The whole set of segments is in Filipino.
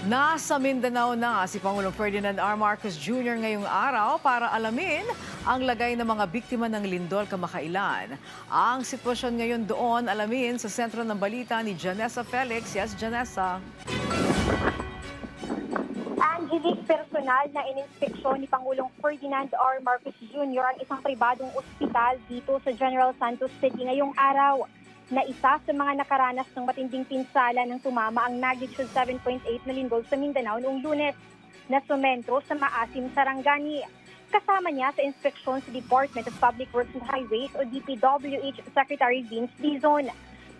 Nasa Mindanao na si Pangulong Ferdinand R. Marcos Jr. ngayong araw para alamin ang lagay ng mga biktima ng lindol kamakailan. Ang sitwasyon ngayon doon alamin sa sentro ng balita ni Janessa Felix. Yes, Janessa. Angelic, personal na ininspeksyon ni Pangulong Ferdinand R. Marcos Jr. ang isang pribadong ospital dito sa General Santos City ngayong araw na isa sa mga nakaranas ng matinding pinsala ng tumama ang magnitude 7.8 na lindol sa Mindanao noong Lunes na sumentro sa Maasim, Sarangani. Kasama niya sa inspeksyon sa Department of Public Works and Highways o DPWH Secretary Vince Dizon.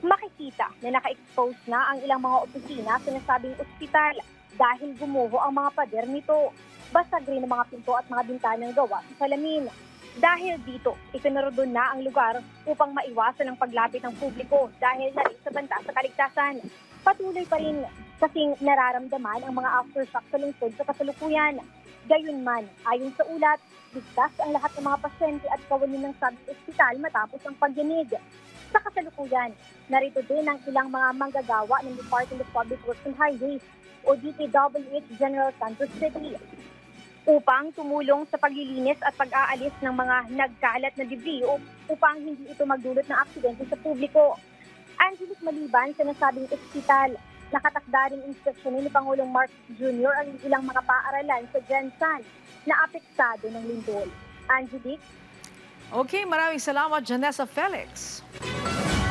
Makikita na naka-expose na ang ilang mga opisina sa nasabing ospital dahil gumuho ang mga pader nito. Basag rin ang mga pinto at mga bintanang gawa sa salamin. Dahil dito, ipinarodon na ang lugar upang maiwasan ang paglapit ng publiko dahil na rin sa banta sa kaligtasan. Patuloy pa rin kasing nararamdaman ang mga aftershock sa lungsod sa kasalukuyan. Gayunman, ayon sa ulat, ligtas ang lahat ng mga pasyente at kawani ng sabing ospital matapos ang pagyanig. Sa kasalukuyan, narito din ang ilang mga manggagawa ng Department of Public Works and Highways o DPWH General Santos City upang tumulong sa paglilinis at pag-aalis ng mga nagkalat na debris upang hindi ito magdulot ng aksidente sa publiko. Angelic, maliban sa nasabing ospital, nakatakda rin inspeksyonin ni Pangulong Marcos Jr. ang ilang mga paaralan sa Jensan na apektado ng lindol. Angelic? Okay, maraming salamat, Janessa Felix.